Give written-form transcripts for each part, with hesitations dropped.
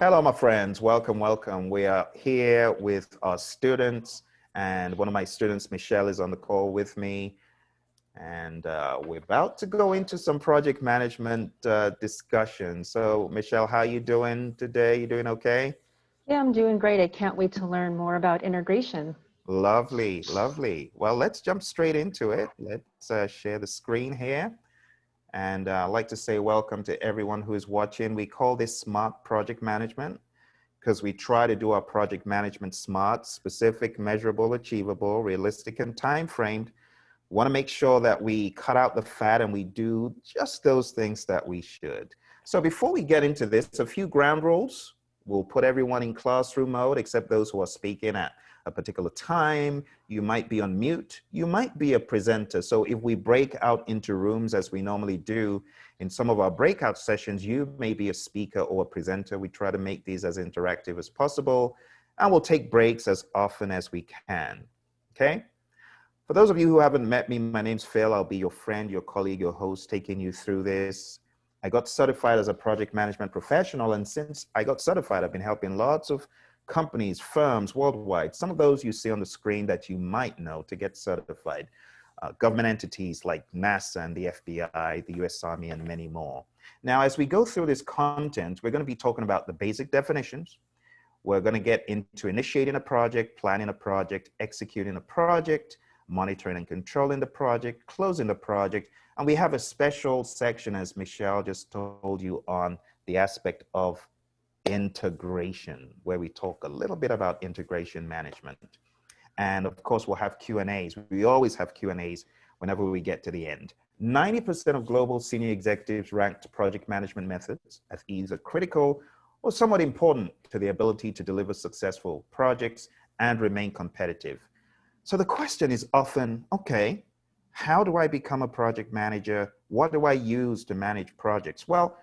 Hello, my friends. Welcome, welcome. We are here with our students, and one of my students, Michelle, is on the call with me. And we're about to go into some project management discussion. So, Michelle, how you doing today? You doing okay? Yeah, I'm doing great. I can't wait to learn more about integration. Lovely, lovely. Well, let's jump straight into it. Let's share the screen here. And I'd like to say welcome to everyone who is watching. We call this Smart Project Management, because we try to do our project management smart, specific, measurable, achievable, realistic, and time-framed. We want to make sure that we cut out the fat and we do just those things that we should. So before we get into this, a few ground rules. We'll put everyone in classroom mode except those who are speaking at a particular time. You might be on mute. You might be a presenter. So if we break out into rooms as we normally do in some of our breakout sessions, you may be a speaker or a presenter. We try to make these as interactive as possible, and we'll take breaks as often as we can. Okay? For those of you who haven't met me, my name's Phil. I'll be your friend, your colleague, your host, taking you through this. I got certified as a project management professional, and since I got certified, I've been helping lots of companies, firms worldwide, some of those you see on the screen that you might know, to get certified. Government entities like NASA and the FBI, the US Army, and many more. Now, as we go through this content, we're going to be talking about the basic definitions. We're going to get into initiating a project, planning a project, executing a project, monitoring and controlling the project, closing the project, and we have a special section, as Michelle just told you, on the aspect of integration, where we talk a little bit about integration management. And of course, we'll have Q&As. We always have Q&As whenever we get to the end. 90% of global senior executives ranked project management methods as either critical or somewhat important to the ability to deliver successful projects and remain competitive. So the question is often, okay, how do I become a project manager? What do I use to manage projects? Well,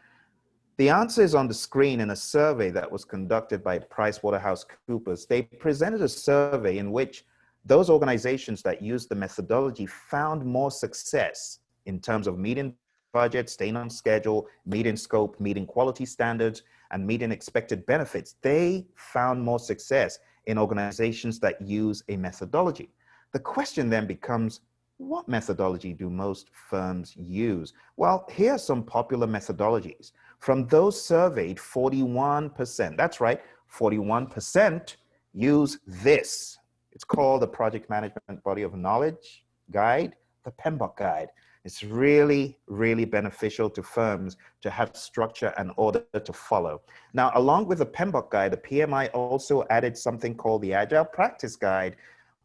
the answer is on the screen in a survey that was conducted by PricewaterhouseCoopers. They presented a survey in which those organizations that used the methodology found more success in terms of meeting budget, staying on schedule, meeting scope, meeting quality standards, and meeting expected benefits. They found more success in organizations that use a methodology. The question then becomes, what methodology do most firms use? Well, here are some popular methodologies. From those surveyed, 41%, that's right, 41% use this. It's called the Project Management Body of Knowledge Guide, the PMBOK Guide. It's really, really beneficial to firms to have structure and order to follow. Now, along with the PMBOK Guide, the PMI also added something called the Agile Practice Guide,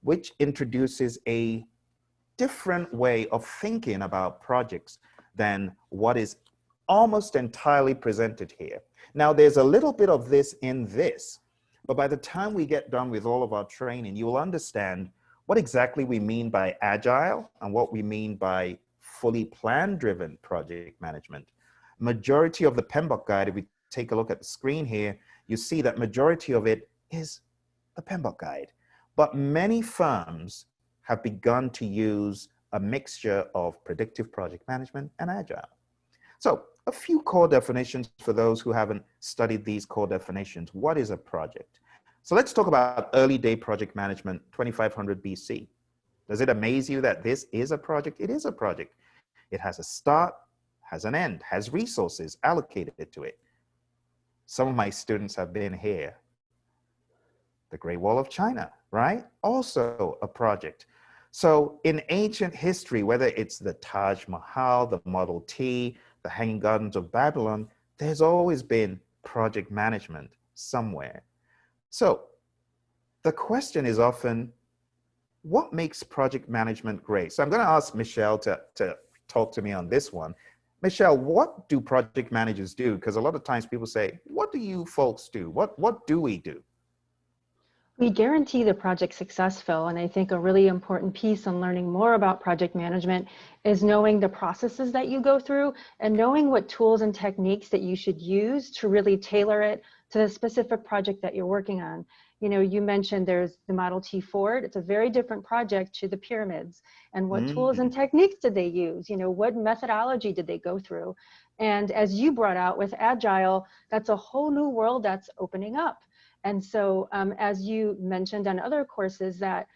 which introduces a different way of thinking about projects than what is almost entirely presented here. Now, there's a little bit of this in this, but by the time we get done with all of our training, you will understand what exactly we mean by Agile and what we mean by fully plan-driven project management. Majority of the PMBOK Guide, if we take a look at the screen here, you see that majority of it is the PMBOK Guide. But many firms have begun to use a mixture of predictive project management and Agile. So a few core definitions for those who haven't studied these core definitions. What is a project? So let's talk about early day project management, 2500 BC. Does it amaze you that this is a project? It is a project. It has a start, has an end, has resources allocated to it. Some of my students have been here. The Great Wall of China, right? Also a project. So in ancient history, whether it's the Taj Mahal, the Model T, the Hanging Gardens of Babylon, there's always been project management somewhere. So the question is often, what makes project management great? So I'm going to ask Michelle to talk to me on this one. Michelle, what do project managers do? Because a lot of times people say, what do you folks do? What do we do? We guarantee the project success, Phil, and I think a really important piece on learning more about project management is knowing the processes that you go through and knowing what tools and techniques that you should use to really tailor it to the specific project that you're working on. You know, you mentioned there's the Model T Ford. It's a very different project to the pyramids. And what tools and techniques did they use? You know, what methodology did they go through? And as you brought out with Agile, that's a whole new world that's opening up. And so as you mentioned on other courses, that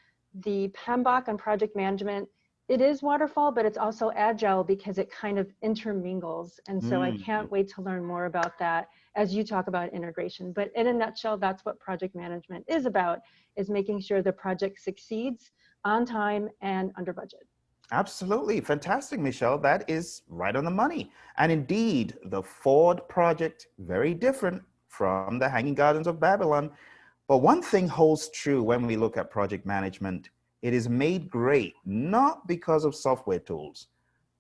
the PMBOK and project management, it is waterfall, but it's also Agile because it kind of intermingles. And so I can't wait to learn more about that as you talk about integration. But in a nutshell, that's what project management is about, is making sure the project succeeds on time and under budget. Absolutely. Fantastic, Michelle. That is right on the money. And indeed, the Ford project, very different from the Hanging Gardens of Babylon. But one thing holds true when we look at project management: it is made great not because of software tools.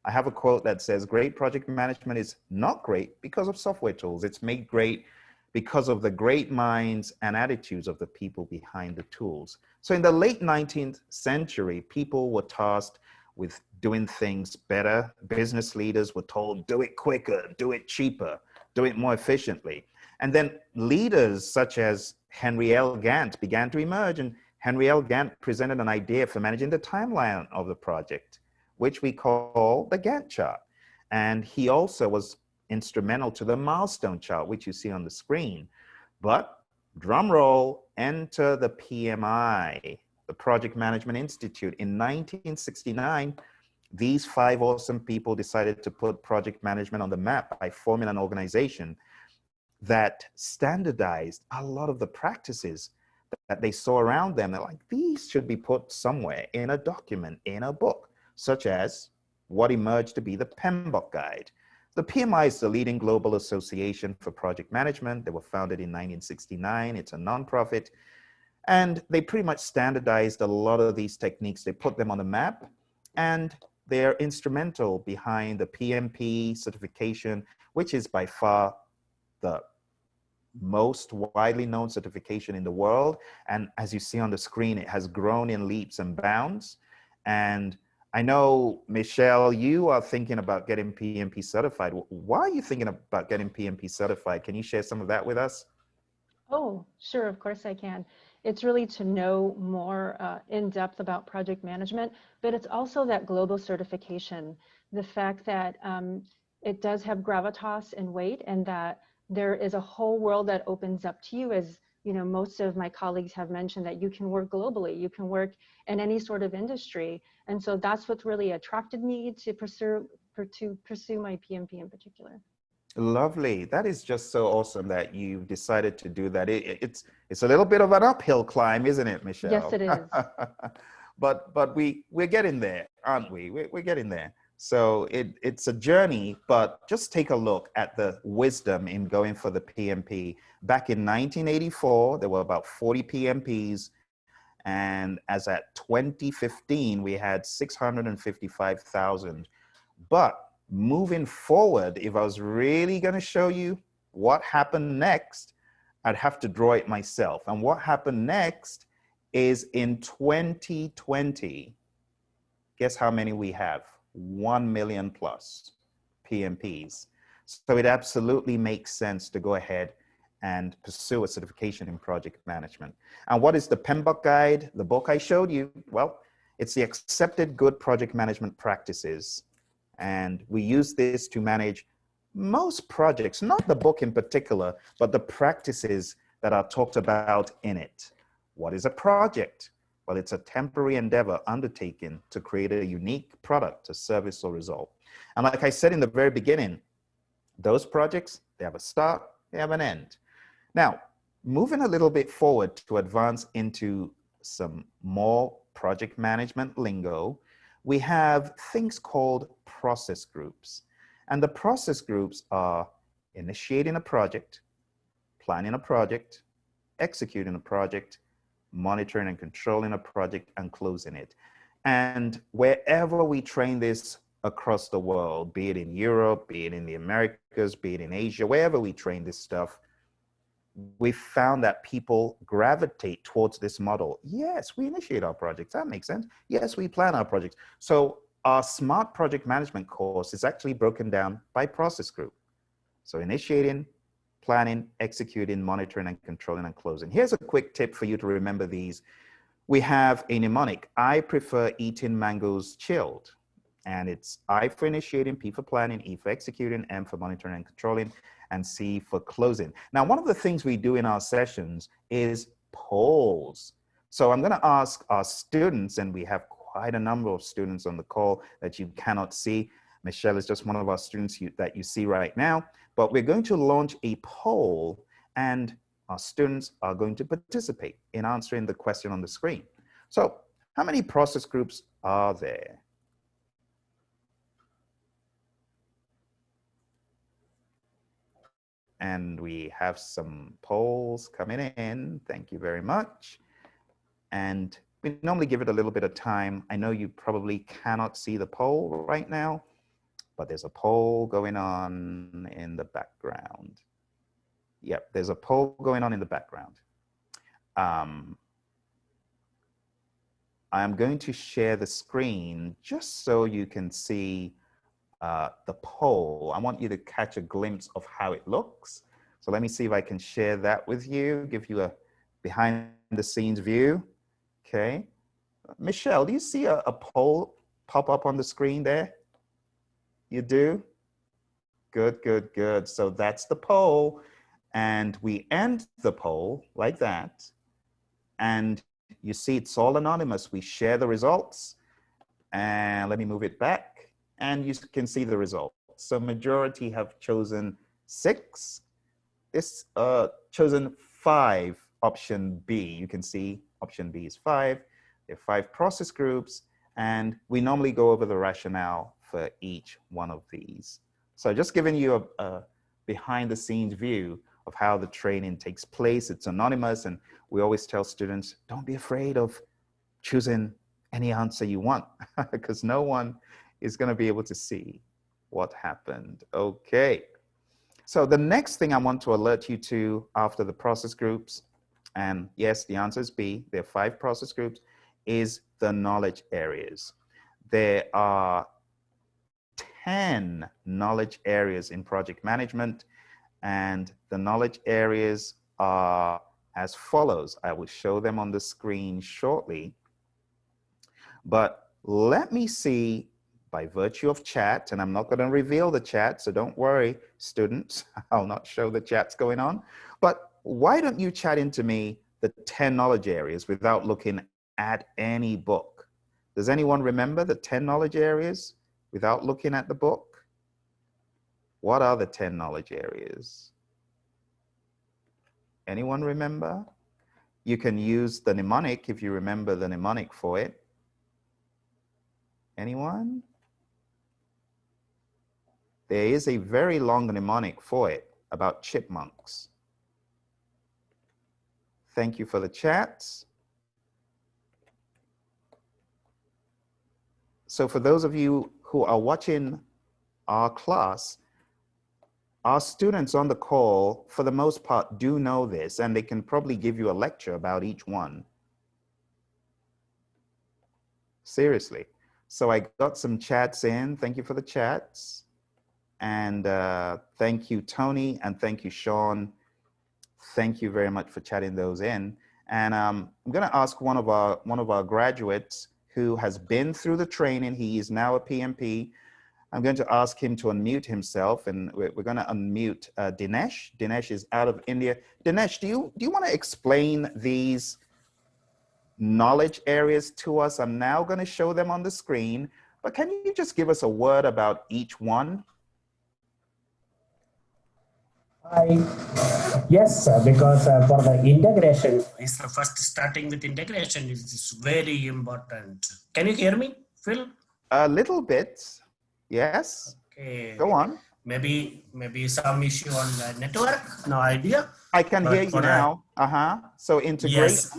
I have a quote that says, great project management is not great because of software tools. It's made great because of the great minds and attitudes of the people behind the tools. So in the late 19th century, people were tasked with doing things better. Business leaders were told, do it quicker, do it cheaper, do it more efficiently. And then leaders such as Henry L. Gantt began to emerge, and Henry L. Gantt presented an idea for managing the timeline of the project, which we call the Gantt chart. And he also was instrumental to the milestone chart, which you see on the screen. But drum roll, enter the PMI, the Project Management Institute. In 1969, these 5 awesome people decided to put project management on the map by forming an organization that standardized a lot of the practices that they saw around them. They're like, these should be put somewhere in a document, in a book, such as what emerged to be the PMBOK guide. The PMI is the leading global association for project management. They were founded in 1969. It's a nonprofit. And they pretty much standardized a lot of these techniques. They put them on the map, and they're instrumental behind the PMP certification, which is by far the most widely known certification in the world. And as you see on the screen, it has grown in leaps and bounds. And I know, Michelle, you are thinking about getting PMP certified. Why are you thinking about getting PMP certified? Can you share some of that with us? Oh, sure, of course I can. It's really to know more in depth about project management, but it's also that global certification, the fact that it does have gravitas and weight, and that there is a whole world that opens up to you. As you know, most of my colleagues have mentioned that you can work globally, you can work in any sort of industry. And so that's what really attracted me to pursue my PMP in particular. Lovely. That is just so awesome that you've decided to do that. It's a little bit of an uphill climb, isn't it, Yes, Michelle? it is. But we're getting there, aren't we? We're getting there. So it's a journey, but just take a look at the wisdom in going for the PMP. Back in 1984, there were about 40 PMPs. And as at 2015, we had 655,000. But moving forward, if I was really going to show you what happened next, I'd have to draw it myself. And what happened next is in 2020, guess how many we have? 1 million plus PMPs. So it absolutely makes sense to go ahead and pursue a certification in project management. And what is the PMBOK guide? The book I showed you, well, it's the accepted good project management practices. And we use this to manage most projects, not the book in particular, but the practices that are talked about in it. What is a project? Well, it's a temporary endeavor undertaken to create a unique product, a service, or result. And like I said in the very beginning, those projects, they have a start, they have an end. Now, moving a little bit forward to advance into some more project management lingo, we have things called process groups. And the process groups are initiating a project, planning a project, executing a project, monitoring and controlling a project, and closing it. And wherever we train this across the world, be it in Europe, be it in the Americas, be it in Asia, wherever we train this stuff, we found that people gravitate towards this model. Yes, we initiate our projects. That makes sense. Yes, we plan our projects. So our smart project management course is actually broken down by process group. So initiating, planning, executing, monitoring, and controlling, and closing. Here's a quick tip for you to remember these. We have a mnemonic. I prefer eating mangoes chilled. And it's I for initiating, P for planning, E for executing, M for monitoring and controlling, and C for closing. Now, one of the things we do in our sessions is polls. So I'm going to ask our students, and we have quite a number of students on the call that you cannot see. Michelle is just one of our students that you see right now, but we're going to launch a poll, and our students are going to participate in answering the question on the screen. So how many process groups are there? And we have some polls coming in. Thank you very much. And we normally give it a little bit of time. I know you probably cannot see the poll right now, but there's a poll going on in the background. Yep, there's a poll going on in the background. I'm going to share the screen just so you can see the poll. I want you to catch a glimpse of how it looks. So let me see if I can share that with you, give you a behind the scenes view. Okay. Michelle, do you see a poll pop up on the screen there? You do? Good, good, good. So that's the poll. And we end the poll like that. And you see it's all anonymous. We share the results. And let me move it back. And you can see the results. So majority have chosen 6. This chosen 5, option B. You can see option B is 5. There are 5 process groups, and we normally go over the rationale for each one of these. So just giving you a behind the scenes view of how the training takes place. It's anonymous, and we always tell students, don't be afraid of choosing any answer you want, because no one is going to be able to see what happened. Okay. So the next thing I want to alert you to after the process groups, and yes, the answer is B, there are 5 process groups, is the knowledge areas. There are 10 knowledge areas in project management, and the knowledge areas are as follows. I will show them on the screen shortly, but let me see, by virtue of chat, and I'm not going to reveal the chat, so don't worry, students, I'll not show the chats going on, but why don't you chat into me the 10 knowledge areas without looking at any book? Does anyone remember the 10 knowledge areas without looking at the book? What are the 10 knowledge areas? Anyone remember? You can use the mnemonic if you remember the mnemonic for it. Anyone? There is a very long mnemonic for it about chipmunks. Thank you for the chats. So for those of you who are watching our class, our students on the call, for the most part, do know this, and they can probably give you a lecture about each one. Seriously. So I got some chats in. Thank you for the chats. And thank you, Tony, and thank you, Sean. Thank you very much for chatting those in. And I'm going to ask one of our graduates who has been through the training. He is now a PMP. I'm going to ask him to unmute himself, and we're going to unmute Dinesh. Dinesh is out of India. Dinesh, do you want to explain these knowledge areas to us? I'm now going to show them on the screen, but can you just give us a word about each one? Yes, because for the integration, is the first starting with integration is very important. Can you hear me, Phil? A little bit, yes. Okay. Go on. Maybe some issue on the network. No idea. I can hear you now. So integration. Yes.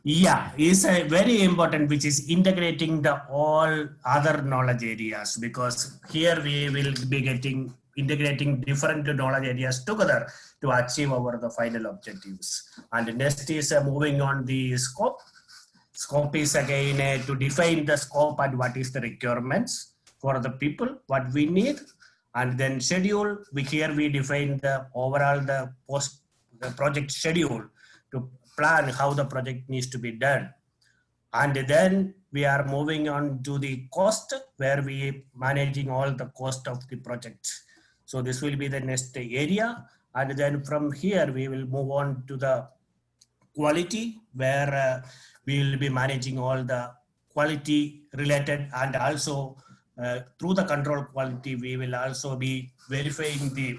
Yeah, is a very important, which is integrating the all other knowledge areas, because here we will be integrating different knowledge areas together to achieve the final objectives. And next is moving on the scope. Scope is again to define the scope and what is the requirements for the people, what we need. And then schedule, here we define the overall the project schedule to plan how the project needs to be done. And then we are moving on to the cost, where we managing all the cost of the project. So this will be the next area. And then from here, we will move on to the quality, where we will be managing all the quality related, and also through the control quality, we will also be verifying the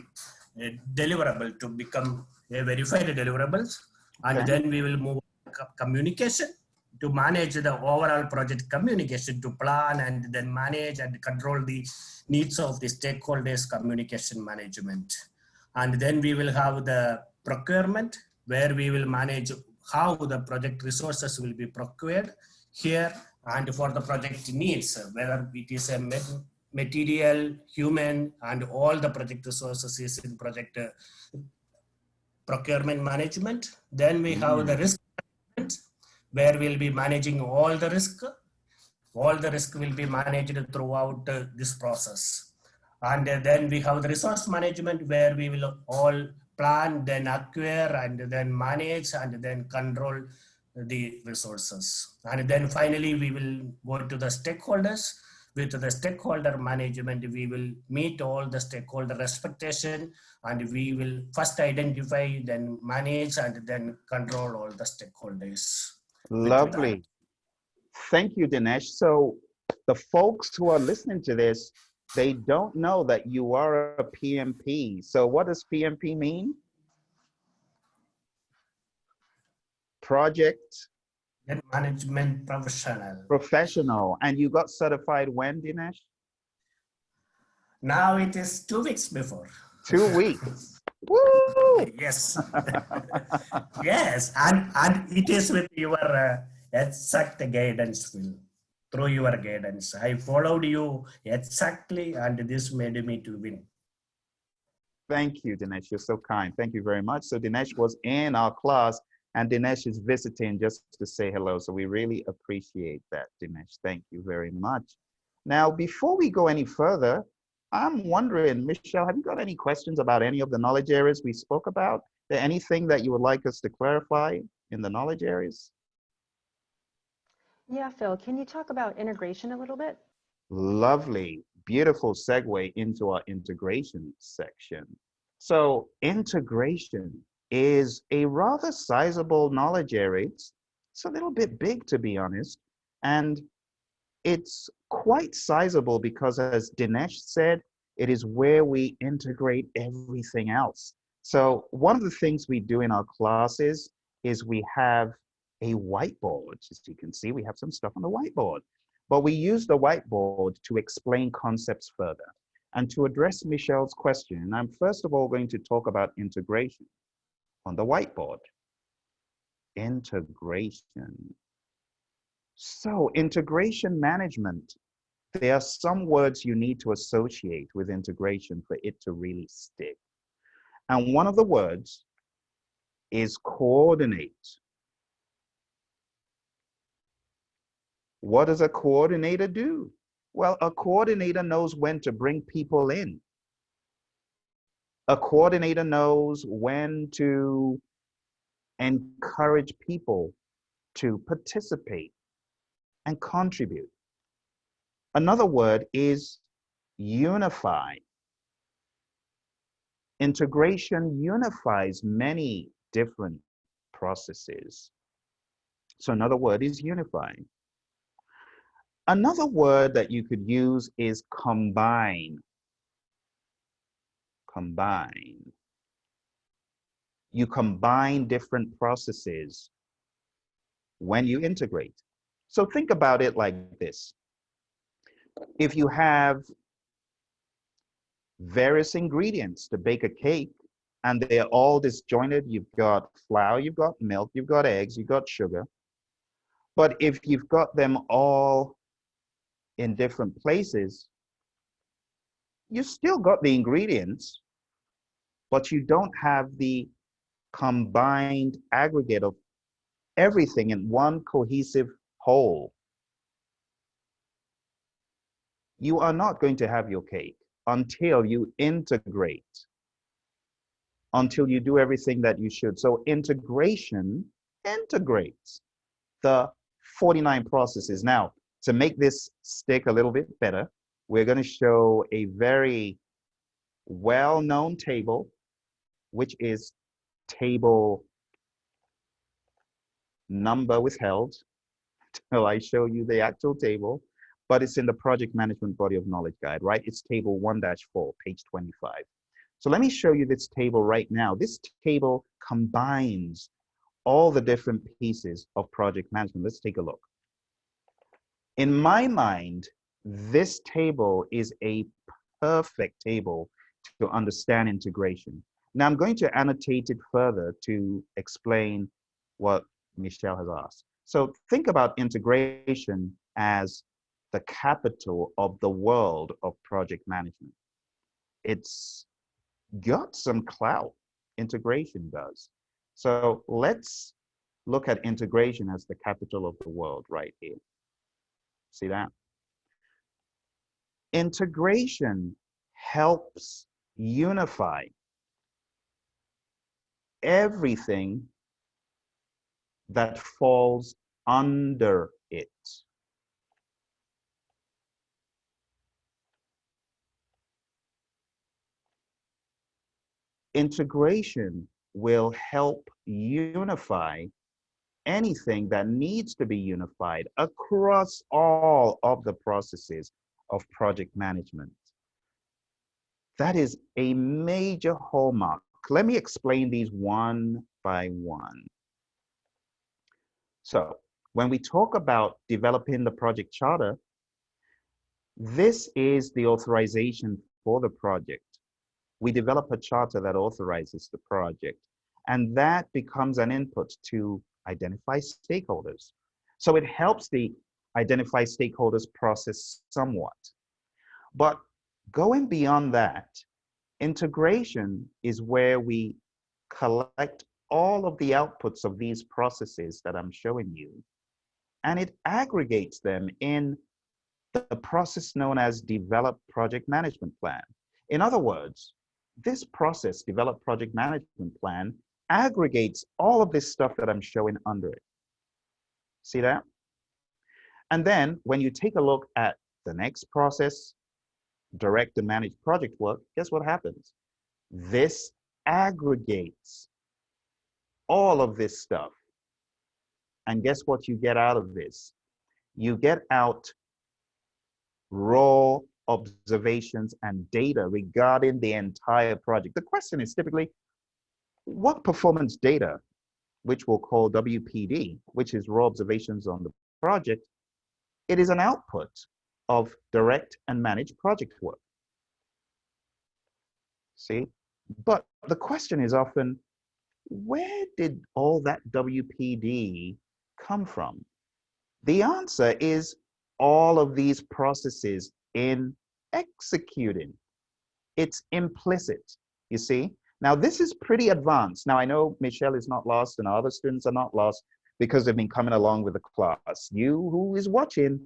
deliverable to become a verified deliverables. And Okay. then we will move communication to manage the overall project communication, to plan and then manage and control the needs of the stakeholders communication management. And then we will have the procurement, where we will manage how the project resources will be procured here, and for the project needs, whether it is a material, human, and all the project resources is in project procurement management. Then we have the risk management, where we'll be managing all the risk. All the risk will be managed throughout this process. And then we have the resource management, where we will all plan, then acquire, and then manage, and then control the resources. And then finally, we will go to the stakeholders. With the stakeholder management, we will meet all the stakeholder expectation, and we will first identify, then manage, and then control all the stakeholders. Lovely. Thank you, Dinesh. So the folks who are listening to this, they don't know that you are a PMP. So what does PMP mean? Project Management professional. Professional. And you got certified when, Dinesh? Now it is 2 weeks before. 2 weeks. Woo! Yes. Yes. And it is with your exact guidance, Will. Through your guidance. I followed you exactly, and this made me to win. Thank you, Dinesh. You're so kind. Thank you very much. So Dinesh was in our class, and Dinesh is visiting just to say hello. So we really appreciate that, Dinesh. Thank you very much. Now, before we go any further, I'm wondering, Michelle, have you got any questions about any of the knowledge areas we spoke about? Is there anything that you would like us to clarify in the knowledge areas? Yeah, Phil, can you talk about integration a little bit? Lovely, beautiful segue into our integration section. So integration is a rather sizable knowledge area. It's a little bit big, to be honest. And it's quite sizable because, as Dinesh said, it is where we integrate everything else. So one of the things we do in our classes is we have a whiteboard. As you can see, we have some stuff on the whiteboard, but we use the whiteboard to explain concepts further. And to address Michelle's question, I'm first of all going to talk about integration on the whiteboard. Integration. So integration management, there are some words you need to associate with integration for it to really stick. And one of the words is coordinate. What does a coordinator do? Well, a coordinator knows when to bring people in. A coordinator knows when to encourage people to participate and contribute. Another word is unify. Integration unifies many different processes. So another word is unify. Another word that you could use is combine. Combine. You combine different processes when you integrate. So think about it like this. If you have various ingredients to bake a cake and they're all disjointed, you've got flour, you've got milk, you've got eggs, you've got sugar. But if you've got them all in different places, you still got the ingredients, but you don't have the combined aggregate of everything in one cohesive whole. You are not going to have your cake until you integrate, until you do everything that you should. So integration integrates the 49 processes. Now, to make this stick a little bit better, we're going to show a very well-known table, which is table number withheld till I show you the actual table, but it's in the project management body of knowledge guide, right? It's table 1-4, page 25. So let me show you this table right now. This table combines all the different pieces of project management. Let's take a look. In my mind, this table is a perfect table to understand integration. Now I'm going to annotate it further to explain what Michelle has asked. So think about integration as the capital of the world of project management. It's got some clout, integration does. So let's look at integration as the capital of the world right here. See that? Integration helps unify everything that falls under it. Integration will help unify anything that needs to be unified across all of the processes of project management. That is a major hallmark. Let me explain these one by one. So when we talk about developing the project charter, this is the authorization for the project. We develop a charter that authorizes the project, and that becomes an input to identify stakeholders. So it helps the identify stakeholders process somewhat. But going beyond that, integration is where we collect all of the outputs of these processes that I'm showing you, and it aggregates them in the process known as Develop Project Management Plan. In other words, this process, Develop Project Management Plan, aggregates all of this stuff that I'm showing under it. See that? And then when you take a look at the next process, Direct and Manage Project Work, guess what happens? This aggregates all of this stuff. And guess what you get out of this? You get out raw observations and data regarding the entire project. The question is typically, what performance data, which we'll call WPD, which is raw observations on the project, it is an output of direct and managed project work. See? But the question is often, where did all that WPD come from? The answer is all of these processes in executing. It's implicit, you see? Now, this is pretty advanced. Now, I know Michelle is not lost and other students are not lost because they've been coming along with the class. You who is watching,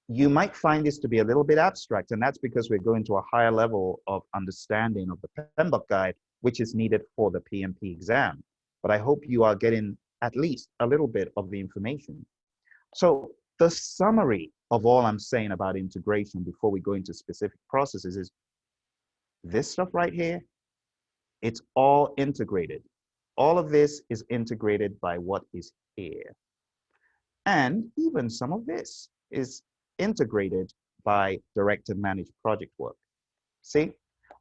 you might find this to be a little bit abstract, and that's because we're going to a higher level of understanding of the Penbook guide, which is needed for the PMP exam. But I hope you are getting at least a little bit of the information. So the summary of all I'm saying about integration before we go into specific processes is this stuff right here, it's all integrated. All of this is integrated by what is here. And even some of this is integrated by direct and managed project work. See,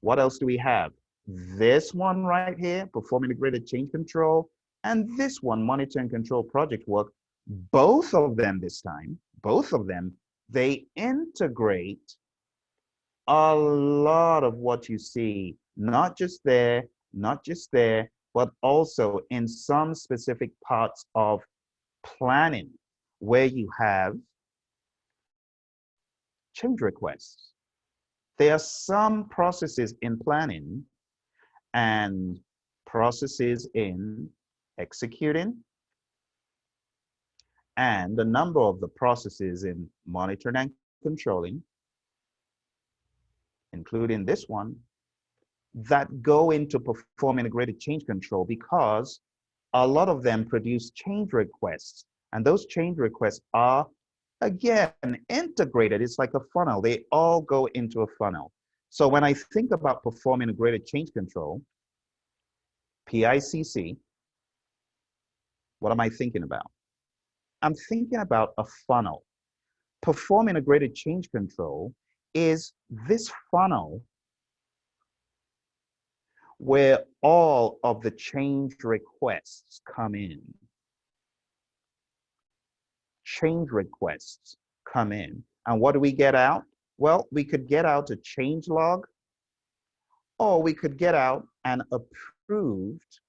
what else do we have? This one right here, perform integrated change control, and this one, monitor and control project work. Both of them this time, both of them, they integrate a lot of what you see, not just there, but also in some specific parts of planning where you have change requests. There are some processes in planning and processes in executing, and a number of the processes in monitoring and controlling, including this one, that go into perform integrated change control because a lot of them produce change requests, and those change requests are Again, integrated, it's like a funnel. They all go into a funnel. So when I think about performing integrated change control, PICC, what am I thinking about? I'm thinking about a funnel. Perform integrated change control is this funnel where all of the change requests come in. Change requests come in. And what do we get out? Well, we could get out a change log, or we could get out an approved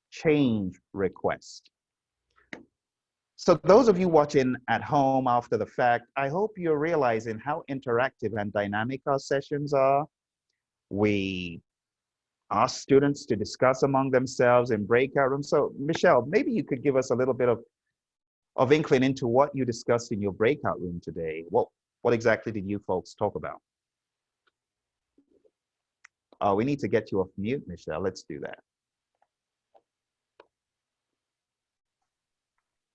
change request. So those of you watching at home after the fact, I hope you're realizing how interactive and dynamic our sessions are. We ask students to discuss among themselves in breakout rooms. So Michelle, maybe you could give us a little bit of inkling into what you discussed in your breakout room today. What exactly did you folks talk about? Oh, we need to get you off mute, Michelle. Let's do that.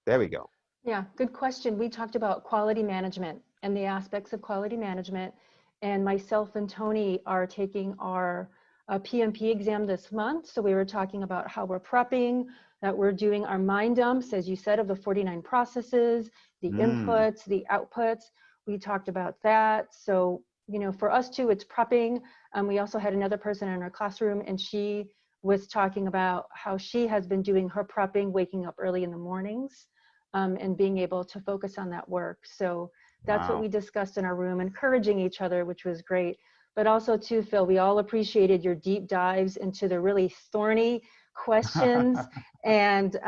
There we go. Yeah, good question. We talked about quality management and the aspects of quality management. And myself and Tony are taking our PMP exam this month. So we were talking about how we're prepping, that we're doing our mind dumps, as you said, of the 49 processes, the inputs, the outputs. We talked about that. So, you know, for us too, it's prepping. We also had another person in our classroom, and she was talking about how she has been doing her prepping, waking up early in the mornings. And being able to focus on that work. So that's what we discussed in our room, encouraging each other, which was great. But also too, Phil, we all appreciated your deep dives into the really thorny questions and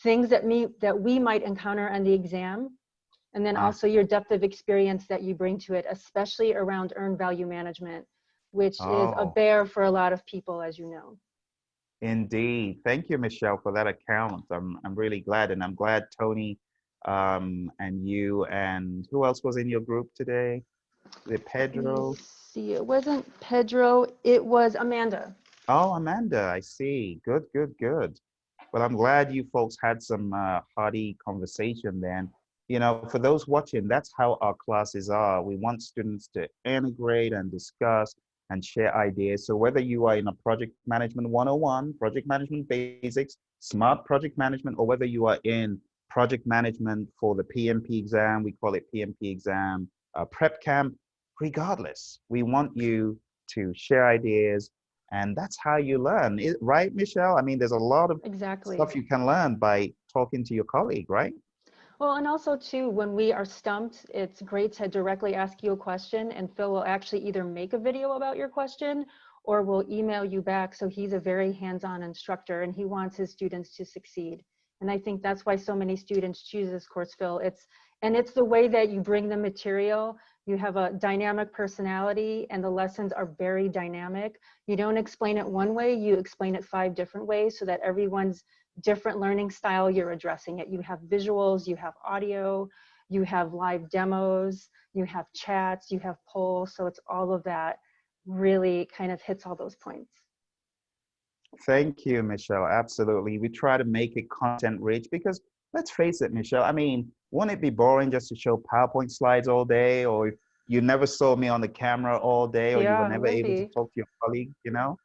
things that we might encounter on the exam. And then also your depth of experience that you bring to it, especially around earned value management, which is a bear for a lot of people, as you know. Indeed. Thank you, Michelle, for that account. I'm really glad, and I'm glad Tony and you and who else was in your group today? Was it Pedro? See, it wasn't Pedro, it was Amanda. Oh, Amanda, I see. Good, good, good. Well, I'm glad you folks had some hearty conversation then. You know, for those watching, that's how our classes are. We want students to integrate and discuss and share ideas. So whether you are in a project management 101, project management basics, smart project management, or whether you are in project management for the PMP exam, we call it PMP exam, prep camp, regardless, we want you to share ideas, and that's how you learn, right, Michelle? I mean, there's a lot of stuff you can learn by talking to your colleague, right? Well, and also too, when we are stumped, it's great to directly ask you a question, and Phil will actually either make a video about your question or will email you back. So he's a very hands-on instructor, and he wants his students to succeed. And I think that's why so many students choose this course, Phil. It's the way that you bring the material. You have a dynamic personality, and the lessons are very dynamic. You don't explain it one way, you explain it 5 different ways so that everyone's different learning style, you're addressing it. You have visuals, you have audio, you have live demos, you have chats, you have polls. So it's all of that really kind of hits all those points. Thank you, Michelle. Absolutely. We try to make it content rich because let's face it, Michelle, I mean, wouldn't it be boring just to show PowerPoint slides all day, or if you never saw me on the camera all day, or you were never able to talk to your colleague, you know?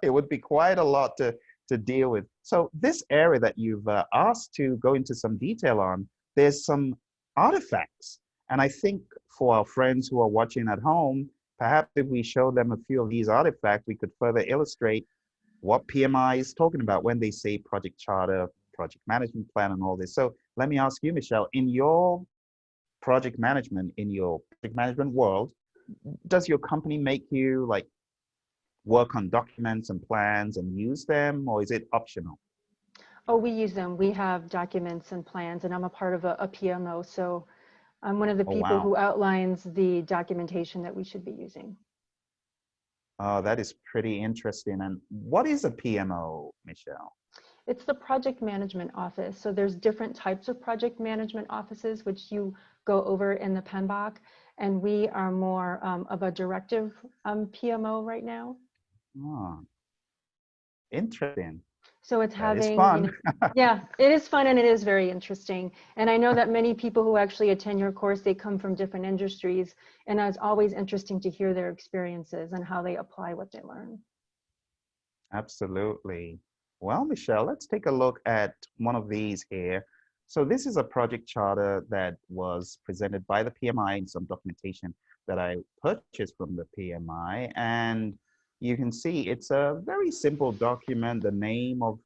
It would be quite a lot to deal with. So this area that you've asked to go into some detail on, there's some artifacts. And I think for our friends who are watching at home, perhaps if we show them a few of these artifacts, we could further illustrate what PMI is talking about when they say project charter, project management plan, and all this. So let me ask you, Michelle, in your project management, in your project management world, does your company make you like work on documents and plans and use them, or is it optional? Oh, we use them. We have documents and plans, and I'm a part of a PMO. So I'm one of the people who outlines the documentation that we should be using. Oh, that is pretty interesting. And what is a PMO, Michelle? It's the project management office. So there's different types of project management offices, which you go over in the Penbook. And we are more of a directive PMO right now. Oh, interesting. So it's That is having, fun. yeah, it is fun and it is very interesting. And I know that many people who actually attend your course, they come from different industries, and it's always interesting to hear their experiences and how they apply what they learn. Absolutely. Well, Michelle, let's take a look at one of these here. So this is a project charter that was presented by the PMI in some documentation that I purchased from the PMI. And you can see it's a very simple document, the name of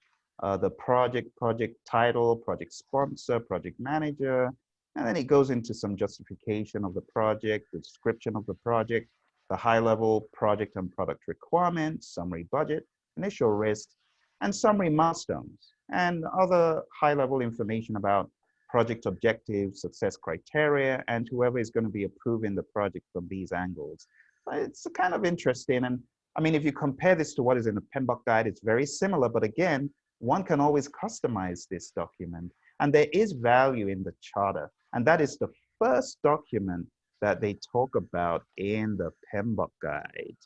the project, project title, project sponsor, project manager, and then it goes into some justification of the project, the description of the project, the high-level project and product requirements, summary budget, initial risks, and summary milestones, and other high-level information about project objectives, success criteria, and whoever is going to be approving the project from these angles. It's kind of interesting. And I mean, if you compare this to what is in the Penbook guide, it's very similar, but again, one can always customize this document. And there is value in the charter. And that is the first document that they talk about in the Penbook guide.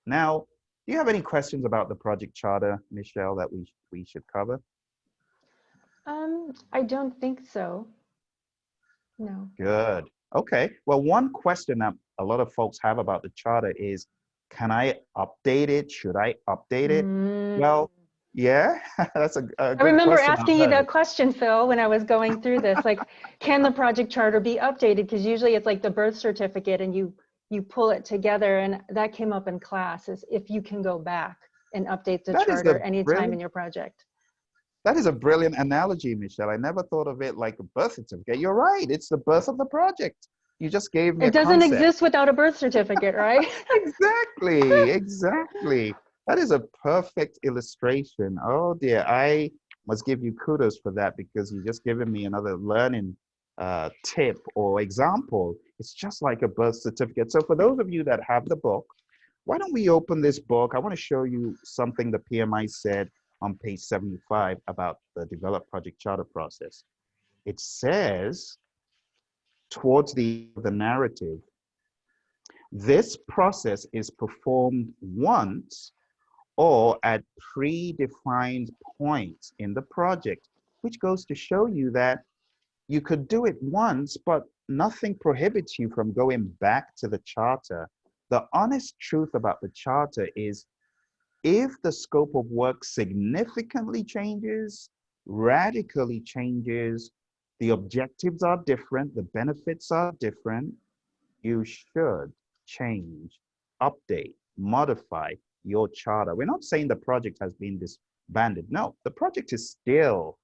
Now, do you have any questions about the project charter, Michelle, that we should cover? I don't think so. No. Good. Okay. Well, one question that a lot of folks have about the charter is, can I update it? Should I update it? Well, yeah, that's a I good remember question. asking you that question, Phil, when I was going through this, like, can the project charter be updated? Because usually it's like the birth certificate and you pull it together, and that came up in class, is if you can go back and update the charter anytime in your project. That is a brilliant analogy, Michelle. I never thought of it like a birth certificate. You're right. It's the birth of the project. You just gave me a concept. It doesn't exist without a birth certificate, right? Exactly, exactly. That is a perfect illustration. Oh dear, I must give you kudos for that because you've just given me another learning tip or example. It's just like a birth certificate. So for those of you that have the book, why don't we open this book? I want to show you something the PMI said on page 75 about the develop project charter process. It says, towards the narrative, this process is performed once or at predefined points in the project, which goes to show you that you could do it once, but nothing prohibits you from going back to the charter. The honest truth about the charter is if the scope of work significantly changes, radically changes, the objectives are different, the benefits are different, you should change, update, modify your charter. We're not saying the project has been disbanded. No, the project is still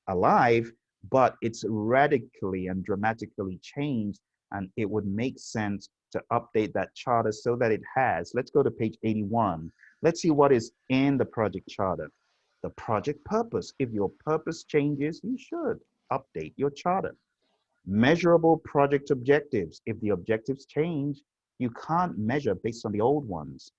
alive, but it's radically and dramatically changed, and it would make sense to update that charter so that it has. Let's go to page 81. Let's see what is in the project charter. The project purpose. If your purpose changes, you should update your charter. Measurable project objectives. If the objectives change, you can't measure based on the old ones.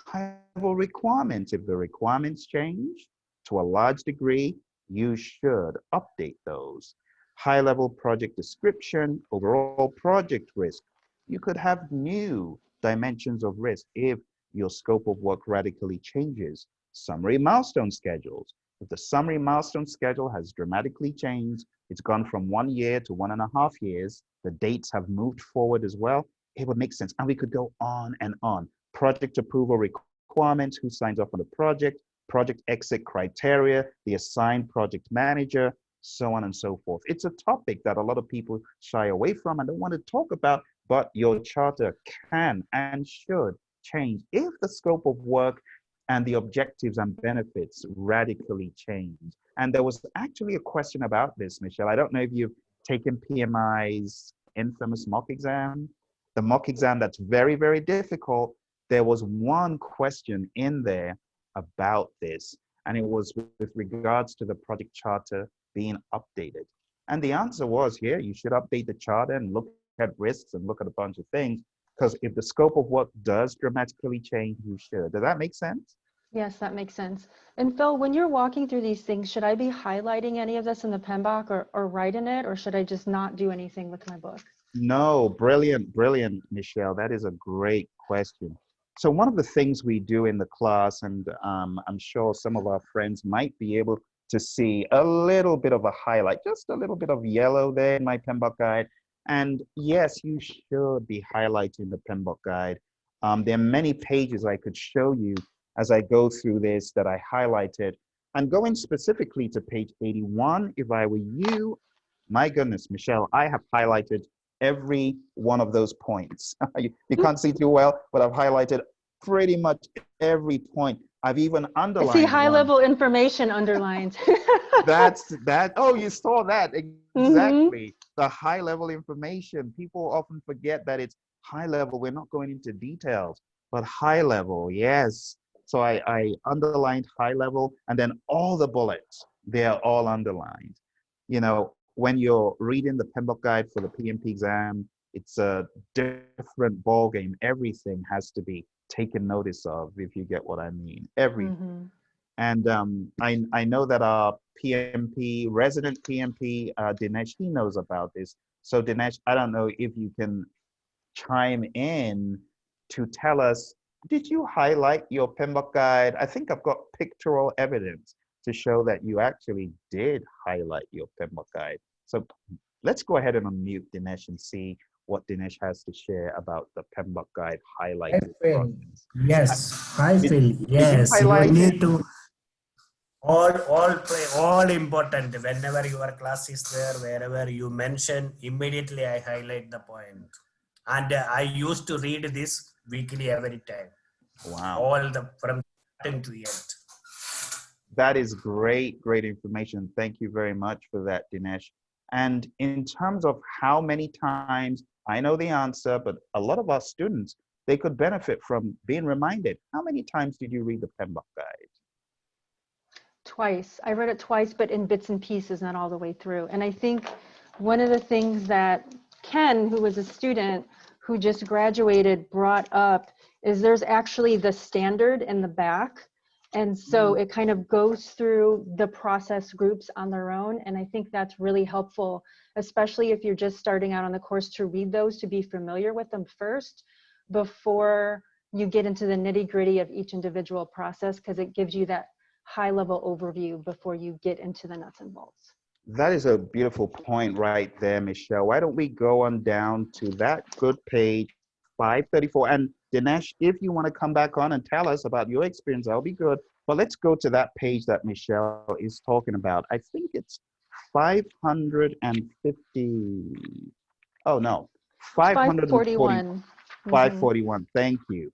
High-level requirements. If the requirements change to a large degree, you should update those. High-level project description, overall project risk. You could have new dimensions of risk if your scope of work radically changes. Summary milestone schedules. If the summary milestone schedule has dramatically changed, it's gone from 1 year to 1.5 years, the dates have moved forward as well, it would make sense. And we could go on and on. Project approval requirements, who signs off on the project exit criteria, the assigned project manager, so on and so forth. It's a topic that a lot of people shy away from and don't want to talk about, but your charter can and should change if the scope of work and the objectives and benefits radically change. And there was actually a question about this, Michelle. I don't know if you've taken PMI's infamous mock exam, the mock exam that's very, very difficult. There was one question in there about this, and it was with regards to the project charter being updated. And the answer was here, you should update the charter and look at risks and look at a bunch of things, because if the scope of work does dramatically change, you should. Does that make sense? Yes, that makes sense. And Phil, when you're walking through these things, should I be highlighting any of this in the Penbook or writing it, or should I just not do anything with my book? No, brilliant, brilliant, Michelle. That is a great question. So one of the things we do in the class, and I'm sure some of our friends might be able to see a little bit of a highlight, just a little bit of yellow there in my PMBOK guide. And yes, you should be highlighting the PMBOK guide. There are many pages I could show you as I go through this that I highlighted. I'm going specifically to page 81. If I were you, my goodness, Michelle, I have highlighted every one of those points. You can't see too well, but I've highlighted pretty much every point. I've even I see underlined high one. level information underlined. That's that. Oh, you saw that. Mm-hmm. Exactly. The high level information. People often forget that it's high level. We're not going into details, but high level, yes. So I underlined high level, and then all the bullets, they're all underlined. You know, when you're reading the PMBOK guide for the PMP exam, it's a different ball game. Everything has to be taken notice of, if you get what I mean. Everything. Mm-hmm. And I know that our PMP, resident PMP, Dinesh, he knows about this. So Dinesh, I don't know if you can chime in to tell us, did you highlight your PMBOK guide? I think I've got pictorial evidence to show that you actually did highlight your PMBOK guide. So let's go ahead and unmute Dinesh and see what Dinesh has to share about the PMBOK guide I highlighted feel, process. yes, I Did, feel, did you yes, you highlight it? need to all important. Whenever your class is there, wherever you mention, immediately I highlight the point. And I used to read this weekly every time, Wow. all the from starting to end. That is great, great information. Thank you very much for that, Dinesh. And in terms of how many times, I know the answer, but a lot of our students, they could benefit from being reminded. How many times did you read the PMBOK guide? Twice. I read it twice, but in bits and pieces, not all the way through. And I think one of the things that Ken, who was a student who just graduated, brought up is there's actually the standard in the back. And so it kind of goes through the process groups on their own. And I think that's really helpful, especially if you're just starting out on the course, to read those, to be familiar with them first before you get into the nitty gritty of each individual process, because it gives you that high level overview before you get into the nuts and bolts. That is a beautiful point right there, Michelle. Why don't we go on down to that good page, 534. And Dinesh, if you want to come back on and tell us about your experience, that'll be good. But let's go to that page that Michelle is talking about. I think it's 550. Oh, no, 540, 541. 541. Thank you.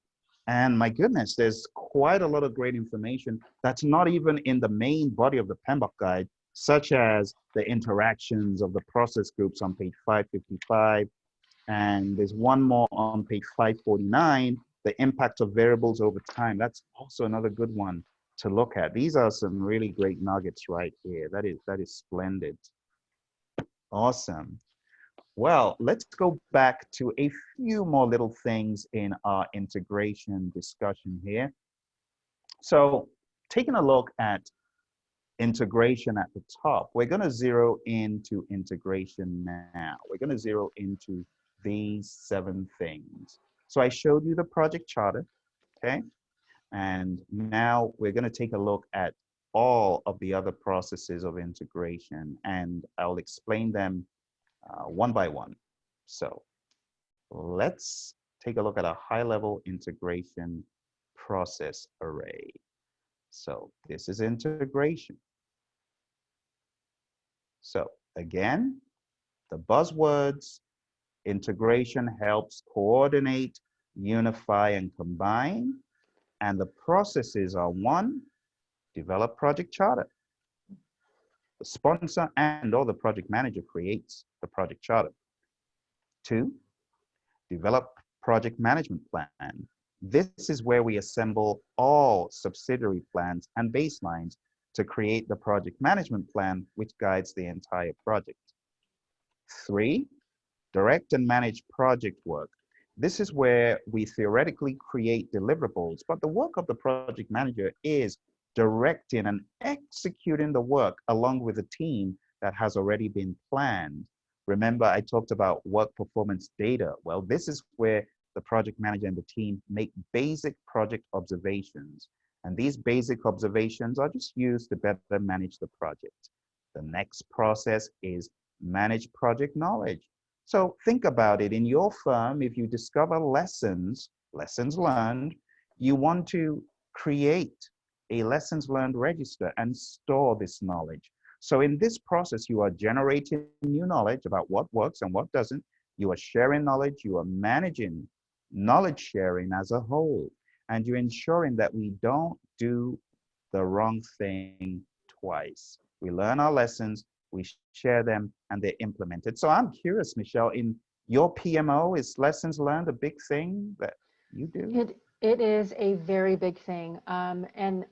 And my goodness, there's quite a lot of great information that's not even in the main body of the PMBOK guide, such as the interactions of the process groups on page 555. And there's one more on page 549, the impact of variables over time. That's also another good one to look at. These are some really great nuggets right here. That is splendid. Awesome. Well, let's go back to a few more little things in our integration discussion here. So taking a look at integration at the top, we're going to zero into integration now. We're going to zero into these 7 things. So I showed you the project charter, okay? And now we're going to take a look at all of the other processes of integration, and I'll explain them one by one. So let's take a look at a high-level integration process array. So this is integration. So again, the buzzwords: integration helps coordinate, unify, and combine. And the processes are: 1, develop project charter. The sponsor and or the project manager creates the project charter. 2, develop project management plan. This is where we assemble all subsidiary plans and baselines to create the project management plan, which guides the entire project. 3, direct and manage project work. This is where we theoretically create deliverables, but the work of the project manager is directing and executing the work along with a team that has already been planned. Remember, I talked about work performance data. Well, this is where the project manager and the team make basic project observations. And these basic observations are just used to better manage the project. The next process is manage project knowledge. So think about it in your firm. If you discover lessons learned, you want to create a lessons learned register and store this knowledge. So in this process, you are generating new knowledge about what works and what doesn't. You are sharing knowledge, you are managing knowledge sharing as a whole, and you're ensuring that we don't do the wrong thing twice. We learn our lessons, we share them, and they're implemented. So I'm curious, Michelle, in your PMO, is lessons learned a big thing that you do? It is a very big thing. And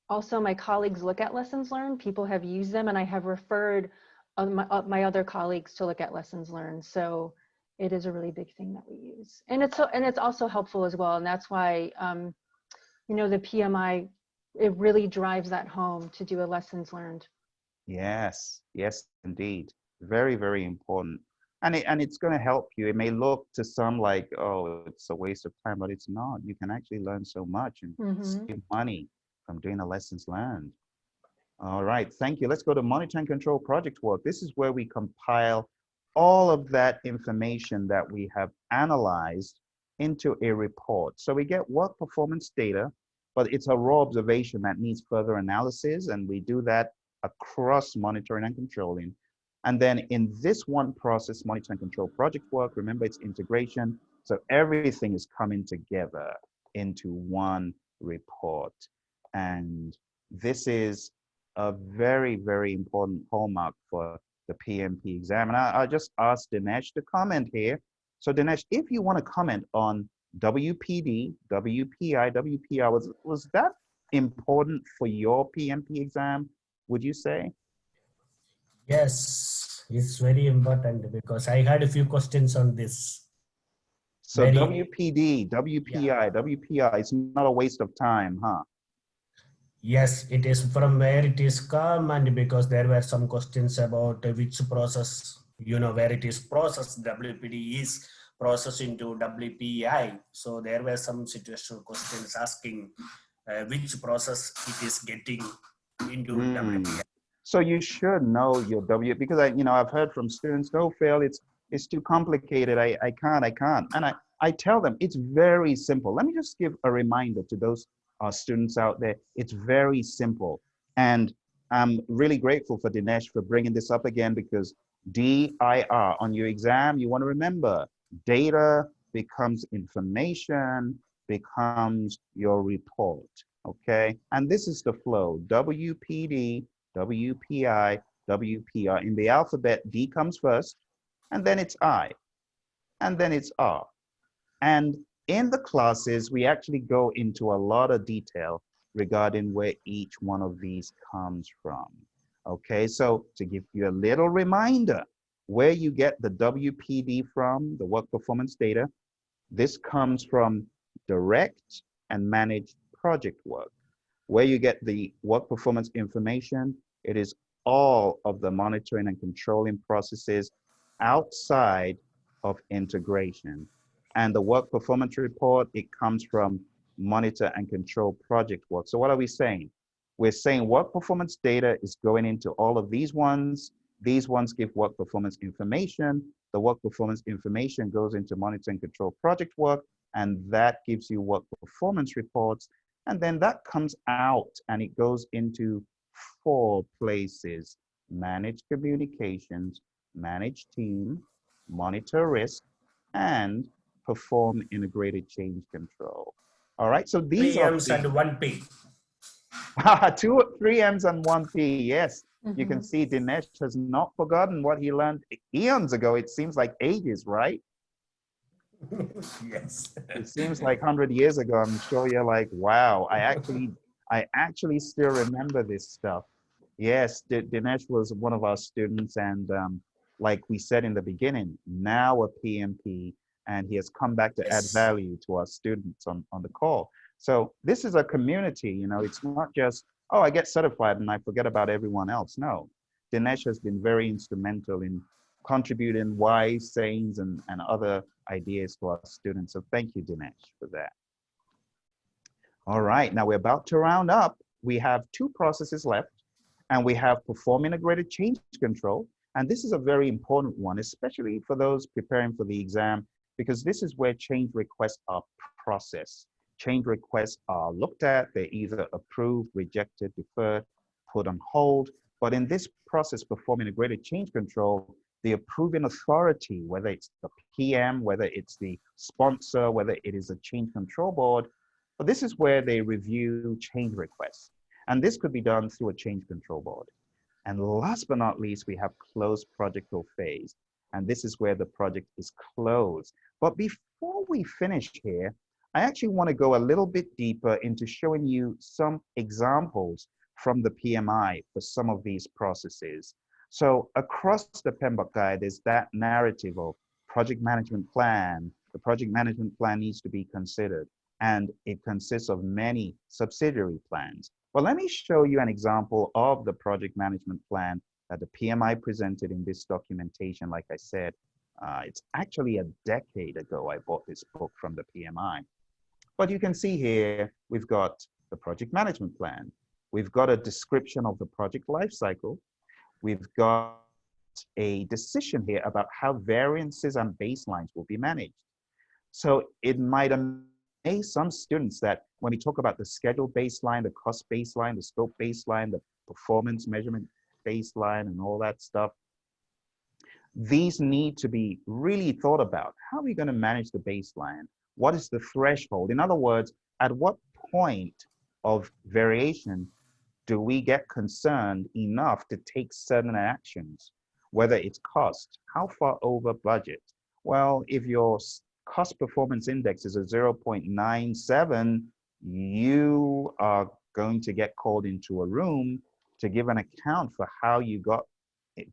also my colleagues look at lessons learned. People have used them, and I have referred my other colleagues to look at lessons learned. So it is a really big thing that we use. And it's also helpful as well. And that's why, you know, the PMI, it really drives that home to do a lessons learned. Yes, yes, indeed. Very, very important. And it's going to help you. It may look to some like, oh, it's a waste of time, but it's not. You can actually learn so much and save money from doing the lessons learned. All right, thank you. Let's go to monitor and control project work. This is where we compile all of that information that we have analyzed into a report. So we get work performance data, but it's a raw observation that needs further analysis, and we do that across monitoring and controlling. And then in this one process, monitor and control project work, remember it's integration. So everything is coming together into one report. And this is a very, very important hallmark for the PMP exam. And I just asked Dinesh to comment here. So Dinesh, if you want to comment on WPD, WPI, WPR, was that important for your PMP exam, would you say? Yes, it's very important because I had a few questions on this. So WPD, WPI, WPR, it's not a waste of time, huh? Yes, it is from where it is come, and because there were some questions about which process, you know, where it is processed, WPD is processed into WPI. So there were some situational questions asking which process it is getting into WPI. So you should know your because I've heard from students, no, Phil, it's too complicated. I can't. And I tell them it's very simple. Let me just give a reminder to those students out there. It's very simple. And I'm really grateful for Dinesh for bringing this up again, because DIR on your exam, you want to remember data becomes information, becomes your report. Okay. And this is the flow: WPD, WPI, WPR. In the alphabet, D comes first, and then it's I, and then it's R. And in the classes, we actually go into a lot of detail regarding where each one of these comes from. Okay, so to give you a little reminder, where you get the WPD from, the work performance data, this comes from direct and managed project work. Where you get the work performance information, it is all of the monitoring and controlling processes outside of integration. And the work performance report, it comes from monitor and control project work. So what are we saying? We're saying work performance data is going into all of these ones. These ones give work performance information. The work performance information goes into monitor and control project work, and that gives you work performance reports. And then that comes out and it goes into 4 places: manage communications, manage team, monitor risk, and perform integrated change control. All right, so these 3 are M's and 1 P. 3 M's and 1 P, yes. You can see Dinesh has not forgotten what he learned eons ago. It seems like ages, right? Yes. It seems like 100 years ago. I'm sure you're like, wow, I actually still remember this stuff. Yes, Dinesh was one of our students, and like we said in the beginning, now a PMP, and he has come back to add value to our students on the call. So this is a community, you know, it's not just, oh, I get certified and I forget about everyone else. No, Dinesh has been very instrumental in contributing wise sayings and other ideas to our students. So thank you, Dinesh, for that. All right, now we're about to round up. We have two processes left, and we have perform integrated change control. And this is a very important one, especially for those preparing for the exam, because this is where change requests are processed. Change requests are looked at, they're either approved, rejected, deferred, put on hold. But in this process, perform integrated change control, the approving authority, whether it's the PM, whether it's the sponsor, whether it is a change control board, but this is where they review change requests. And this could be done through a change control board. And last but not least, we have closed project phase. And this is where the project is closed. But before we finish here, I actually want to go a little bit deeper into showing you some examples from the PMI for some of these processes. So across the PMBOK guide, there's that narrative of project management plan. The project management plan needs to be considered, and it consists of many subsidiary plans. Well, let me show you an example of the project management plan that the PMI presented in this documentation. Like I said, it's actually a decade ago I bought this book from the PMI. But you can see here, we've got the project management plan. We've got a description of the project lifecycle. We've got a decision here about how variances and baselines will be managed. So it might amaze some students that when we talk about the schedule baseline, the cost baseline, the scope baseline, the performance measurement baseline, and all that stuff, these need to be really thought about. How are we going to manage the baseline? What is the threshold? In other words, at what point of variation do we get concerned enough to take certain actions? Whether it's cost, how far over budget? Well, if your cost performance index is a 0.97, you are going to get called into a room to give an account for how you got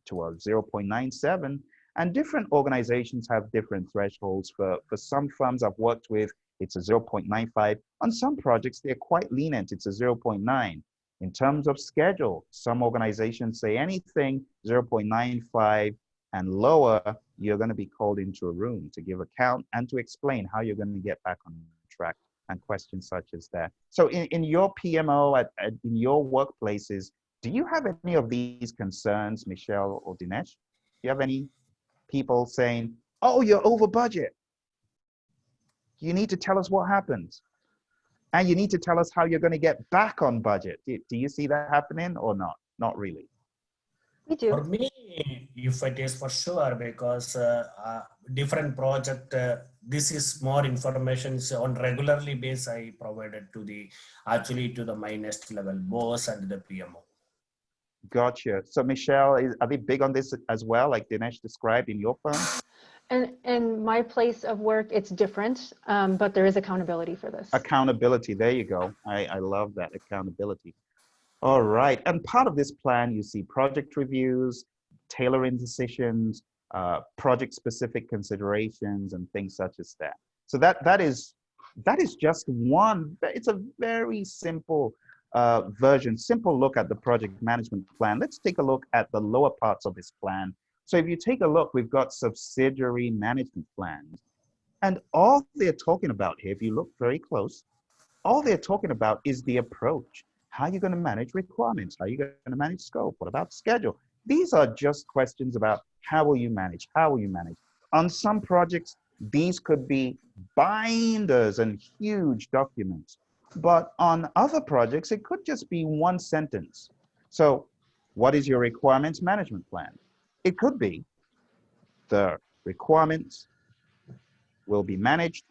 to a 0.97. And different organizations have different thresholds. For some firms I've worked with, it's a 0.95. On some projects, they're quite lenient, it's a 0.9. In terms of schedule, some organizations say anything 0.95 and lower, you're going to be called into a room to give account and to explain how you're going to get back on track, and questions such as that. So in your PMO, in your workplaces, do you have any of these concerns, Michelle or Dinesh? Do you have any people saying, oh, you're over budget? You need to tell us what happened. And you need to tell us how you're going to get back on budget. Do you see that happening or not? Not really. We do. For me, if it is for sure, because different project, this is more information on regularly basis I provided to the, actually to the my next level boss and the PMO. Gotcha. So Michelle, are they big on this as well, like Dinesh described in your firm? And in my place of work, it's different, but there is accountability for this. Accountability, there you go. I love that, accountability. All right, and part of this plan, you see project reviews, tailoring decisions, project-specific considerations, and things such as that. So that is just one. It's a very simple simple look at the project management plan. Let's take a look at the lower parts of this plan. So if you take a look, we've got subsidiary management plans, and all they're talking about here, if you look very close, all they're talking about is the approach. How are you going to manage requirements? How are you going to manage scope? What about schedule? These are just questions about how will you manage? How will you manage? On some projects, these could be binders and huge documents. But on other projects, it could just be one sentence. So what is your requirements management plan? It could be the requirements will be managed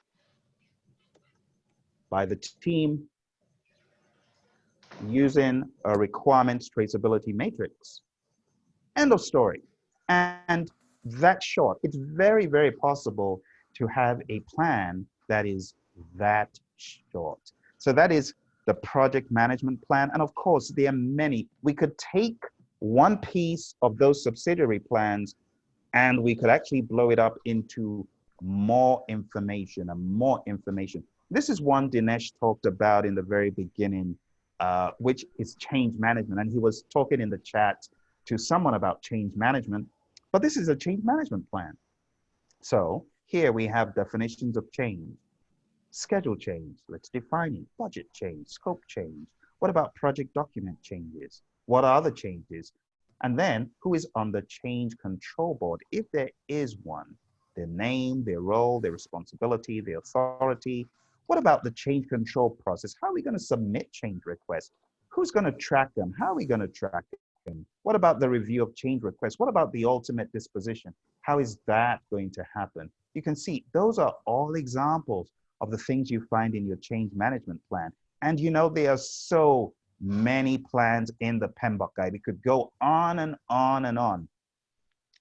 by the team using a requirements traceability matrix. End of story. And that's short. It's very, very possible to have a plan that is that short. So that is the project management plan. And of course, there are many. We could take one piece of those subsidiary plans and we could actually blow it up into more information and more information. This is one Dinesh talked about in the very beginning, which is change management. And he was talking in the chat to someone about change management, but this is a change management plan. So Here we have definitions of change. Schedule change, let's define it. Budget change, scope change. What about project document changes? What are the changes? And then who is on the change control board, if there is one? Their name, their role, their responsibility, their authority. What about the change control process? How are we going to submit change requests? Who's going to track them? How are we going to track them? What about the review of change requests? What about the ultimate disposition? How is that going to happen? You can see those are all examples of the things you find in your change management plan. And you know, there are so many plans in the PMBOK guide. We could go on and on and on.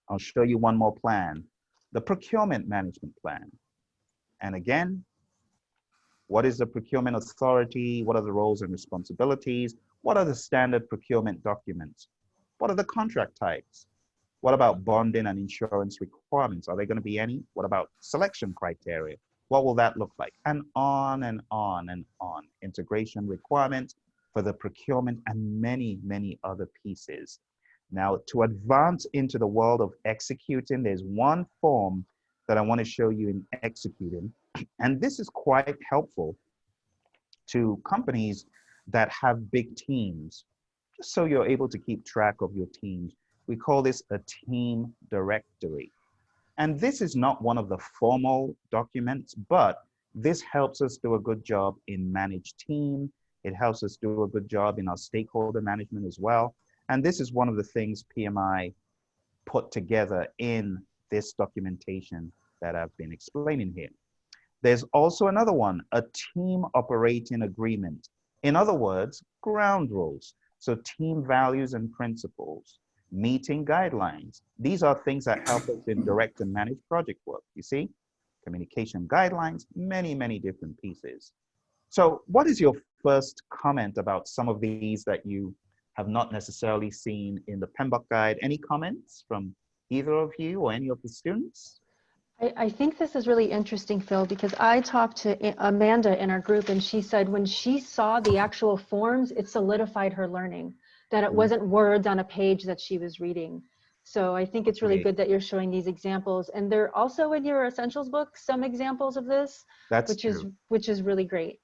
I'll show you one more plan, the procurement management plan. And again, what is the procurement authority? What are the roles and responsibilities? What are the standard procurement documents? What are the contract types? What about bonding and insurance requirements? Are there going to be any? What about selection criteria? What will that look like? And on and on and on. Integration requirements for the procurement and many, many other pieces. Now, to advance into the world of executing, there's one form that I want to show you in executing. And this is quite helpful to companies that have big teams, just so you're able to keep track of your teams. We call this a team directory. And this is not one of the formal documents, but this helps us do a good job in managed team. It helps us do a good job in our stakeholder management as well. And this is one of the things PMI put together in this documentation that I've been explaining here. There's also another one, a team operating agreement. In other words, ground rules. So team values and principles, meeting guidelines. These are things that help us in direct and manage project work. You see, communication guidelines, many, many different pieces. So what is your first comment about some of these that you have not necessarily seen in the PMBOK guide? Any comments from either of you or any of the students? I think this is really interesting, Phil, because I talked to Amanda in our group, and she said when she saw the actual forms, it solidified her learning, that it wasn't words on a page that she was reading. So I think it's really good that you're showing these examples. And they're also in your essentials book, some examples of this, which is really great.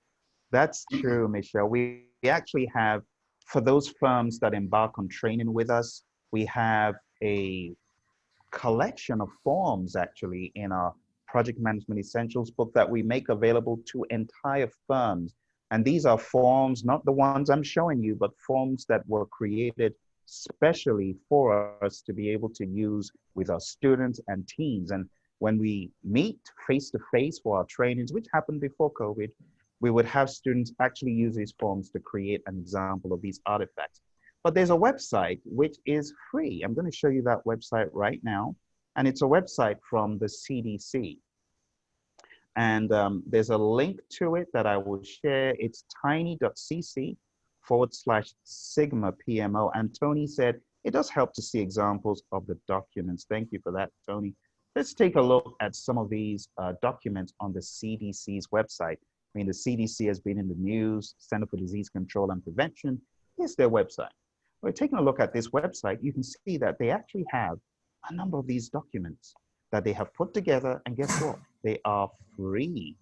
That's true, Michelle. We actually have, for those firms that embark on training with us, we have a collection of forms actually in our project management essentials book that we make available to entire firms. And these are forms, not the ones I'm showing you, but forms that were created specially for us to be able to use with our students and teams. And when we meet face to face for our trainings, which happened before COVID, we would have students actually use these forms to create an example of these artifacts. But there's a website which is free. I'm going to show you that website right now. And it's a website from the CDC. And there's a link to it that I will share. It's tiny.cc/Sigma PMO. And Tony said, it does help to see examples of the documents. Thank you for that, Tony. Let's take a look at some of these documents on the CDC's website. I mean, the CDC has been in the news, Center for Disease Control and Prevention. Here's their website. We're taking a look at this website. You can see that they actually have a number of these documents that they have put together, and guess what? They are free.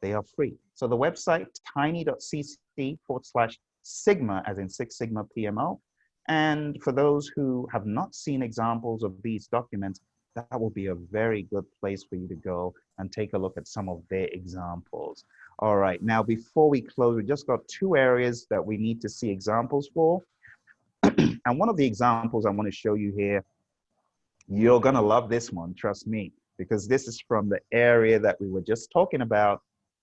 They are free. So the website, tiny.cc/Sigma, as in Six Sigma PMO. And for those who have not seen examples of these documents, that will be a very good place for you to go and take a look at some of their examples. All right, now before we close, we just got two areas that we need to see examples for. And one of the examples I want to show you here, you're going to love this one, trust me, because this is from the area that we were just talking about,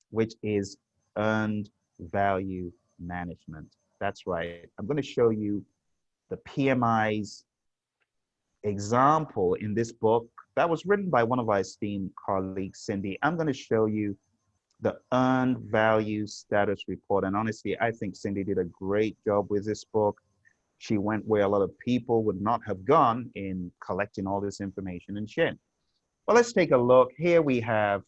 which is earned value management. That's right. I'm going to show you the PMI's example in this book that was written by one of our esteemed colleagues, Cindy. I'm going to show you the earned value status report. And honestly, I think Cindy did a great job with this book. She went where a lot of people would not have gone in collecting all this information and sharing. Well, let's take a look. Here we have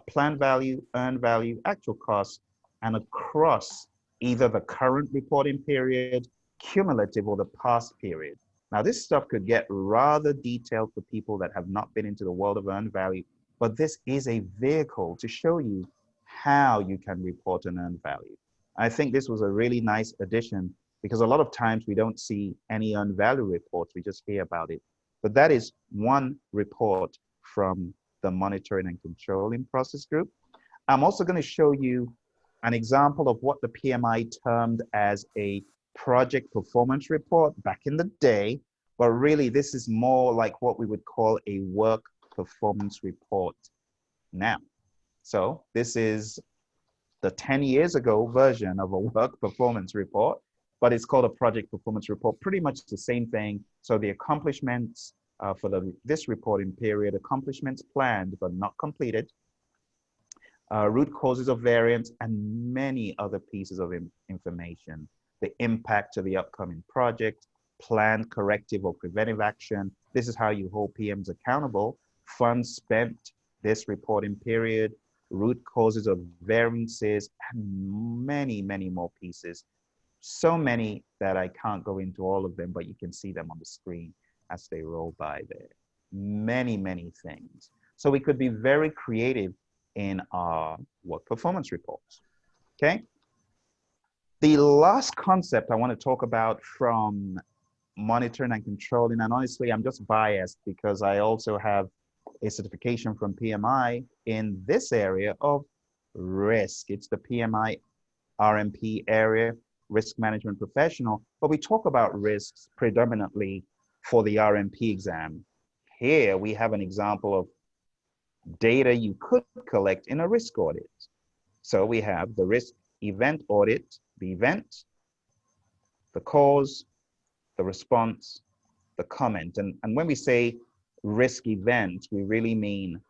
planned value, earned value, actual cost, and across either the current reporting period, cumulative, or the past period. Now, this stuff could get rather detailed for people that have not been into the world of earned value. but this is a vehicle to show you how you can report and earn value. I think this was a really nice addition because a lot of times we don't see any earned value reports, we just hear about it. But that is one report from the monitoring and controlling process group. I'm also going to show you an example of what the PMI termed as a project performance report back in the day, but really this is more like what we would call a work performance report now. So this is the 10 years ago version of a work performance report, but it's called a project performance report, pretty much the same thing. So the accomplishments for this reporting period, accomplishments planned but not completed, root causes of variance, and many other pieces of information. The impact to the upcoming project, planned corrective or preventive action. This is how you hold PMs accountable. Funds spent this reporting period, root causes of variances, and many, many more pieces. So many that I can't go into all of them, but you can see them on the screen as they roll by there. Many, many things. So we could be very creative in our work performance reports, okay? The last concept I want to talk about from monitoring and controlling, and honestly, I'm just biased because I also have a certification from PMI in this area of risk. It's the PMI RMP area, risk management professional, but we talk about risks predominantly for the RMP exam. Here we have an example of data you could collect in a risk audit. So we have the risk event audit, the event, the cause, the response, the comment. And when we say risk event, we really mean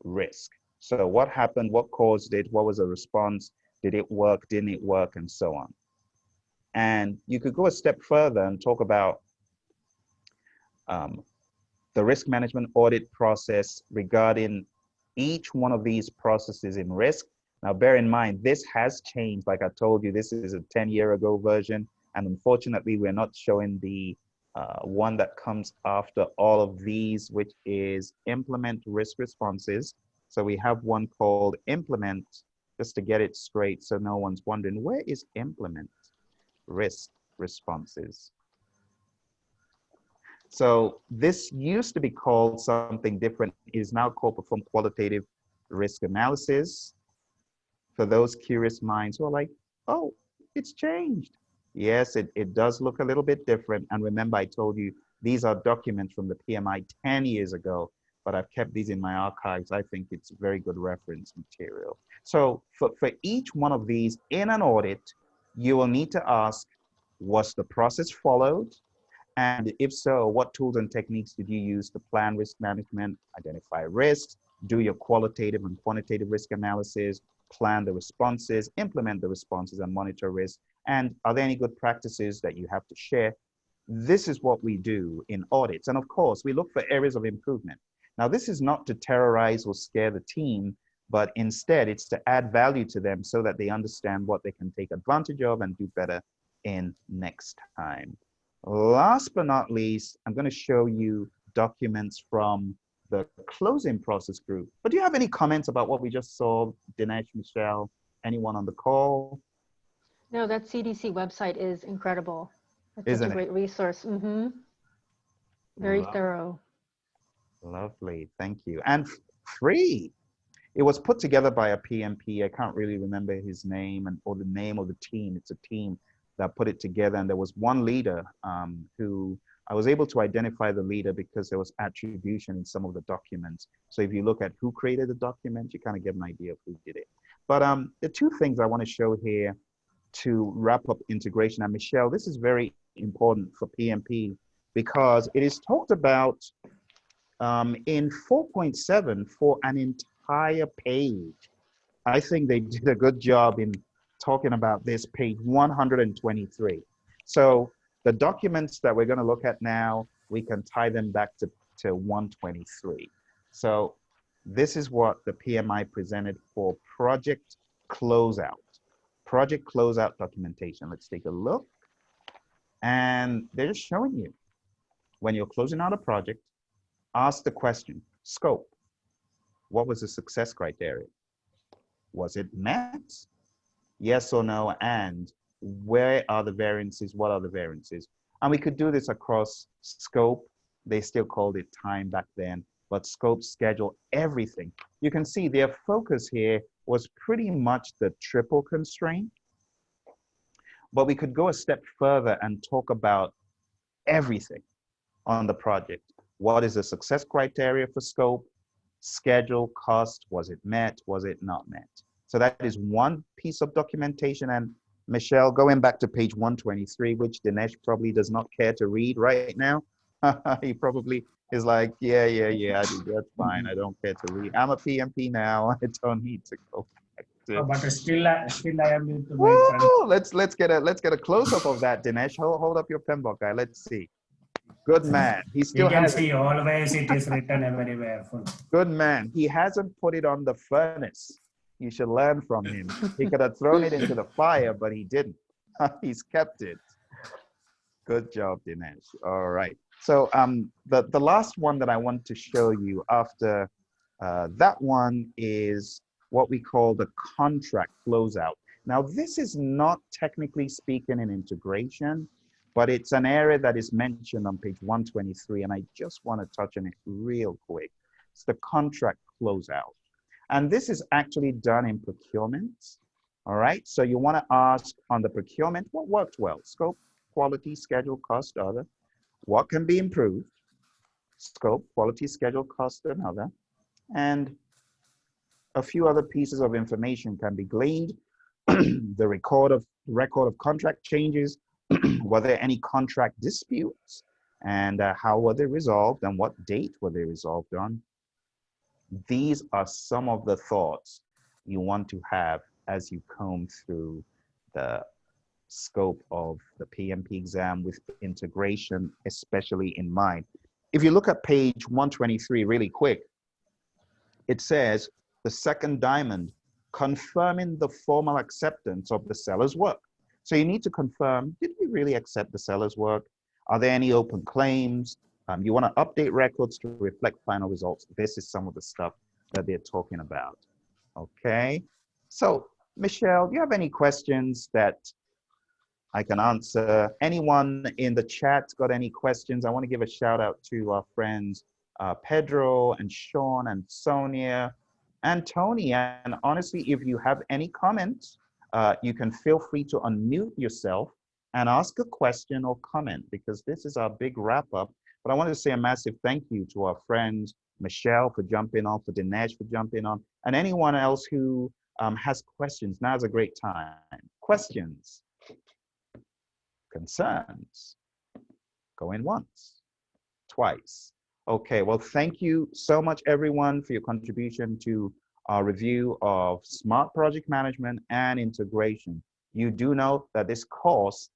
risk. So what happened, what caused it, what was the response, did it work, didn't it work, and so on. And you could go a step further and talk about the risk management audit process regarding each one of these processes in risk. Now, bear in mind, this has changed. Like I told you, this is a 10-year-ago version. And unfortunately, we're not showing the one that comes after all of these, which is implement risk responses. So we have one called implement, just to get it straight so no one's wondering, where is implement risk responses? So this used to be called something different. It is now called perform qualitative risk analysis. For those curious minds who are like, oh, it's changed. Yes, it does look a little bit different. And remember, I told you, these are documents from the PMI 10 years ago, but I've kept these in my archives. I think it's very good reference material. So for each one of these in an audit, you will need to ask, was the process followed? And if so, what tools and techniques did you use to plan risk management, identify risks, do your qualitative and quantitative risk analysis, plan the responses, implement the responses, and monitor risk? And are there any good practices that you have to share? This is what we do in audits. And of course, we look for areas of improvement. Now, this is not to terrorize or scare the team, but instead it's to add value to them so that they understand what they can take advantage of and do better in next time. Last but not least, I'm going to show you documents from the closing process group. But do you have any comments about what we just saw, Dinesh, Michelle, anyone on the call? No, that CDC website is incredible. It's Isn't such a great resource. Very thorough. Lovely, thank you. And free. It was put together by a PMP. I can't really remember his name or the name of the team. It's a team that put it together. And there was one leader who I was able to identify the leader because there was attribution in some of the documents. So if you look at who created the document, you kind of get an idea of who did it. But the two things I want to show here to wrap up integration, and Michelle, this is very important for PMP because it is talked about in 4.7 for an entire page. I think they did a good job in talking about this, page 123. So the documents that we're going to look at now, we can tie them back to 123. So this is what the PMI presented for project closeout. Project closeout documentation. Let's take a look. And they're just showing you when you're closing out a project, ask the question, scope. What was the success criteria? Was it met? Yes or no? And where are the variances? What are the variances? And we could do this across scope. They still called it time back then, but scope, schedule, everything. You can see their focus here was pretty much the triple constraint. But we could go a step further and talk about everything on the project. What is the success criteria for scope, schedule, cost? Was it met? Was it not met? So that is one piece of documentation. And Michelle, going back to page 123, which Dinesh probably does not care to read right now. He probably is like, yeah, that's fine. I don't care to read. I'm a PMP now. I don't need to go back to. But still I am need to Woo! Let's get a close up of that, Dinesh. Hold up your Penbook guy. Let's see. Good man. He still you can has see always it is written everywhere. Good man. He hasn't put it on the furnace. You should learn from him. He could have thrown it into the fire, but he didn't. He's kept it. Good job, Dinesh. All right. So the last one that I want to show you after that one is what we call the contract closeout. Now, this is not technically speaking an integration, but it's an area that is mentioned on page 123, and I just want to touch on it real quick. It's the contract closeout. And this is actually done in procurement. All right. So you want to ask on the procurement, what worked well? Scope, quality, schedule, cost, other. What can be improved? Scope, quality, schedule, cost, another. And a few other pieces of information can be gleaned. The record of contract changes. Were there any contract disputes? And how were they resolved? And what date were they resolved on? These are some of the thoughts you want to have as you comb through the scope of the PMP exam with integration, especially in mind. If you look at page 123 really quick, it says the second diamond, confirming the formal acceptance of the seller's work. So you need to confirm, did we really accept the seller's work? Are there any open claims? You want to update records to reflect final results. This is some of the stuff that they're talking about. Okay. So Michelle, do you have any questions that I can answer? Anyone in the chat got any questions? I want to give a shout out to our friends, Pedro and Sean and Sonia and Tony. And honestly, if you have any comments, you can feel free to unmute yourself and ask a question or comment, because this is our big wrap up. But I want to say a massive thank you to our friends, Michelle for jumping on, for Dinesh for jumping on, and anyone else who has questions. Now's a great time. Questions, concerns, going once, twice. Okay, well, thank you so much, everyone, for your contribution to our review of smart project management and integration. You do know that this course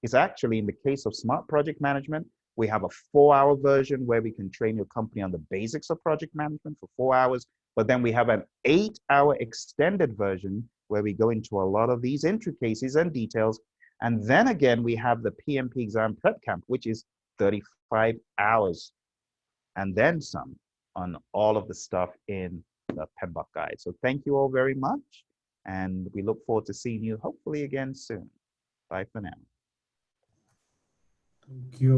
is actually, in the case of smart project management, we have a 4-hour version where we can train your company on the basics of project management for 4 hours. But then we have an 8-hour extended version where we go into a lot of these intricacies and details. And then again, we have the PMP exam prep camp, which is 35 hours and then some on all of the stuff in the Penbook guide. So thank you all very much. And we look forward to seeing you hopefully again soon. Bye for now. Thank you.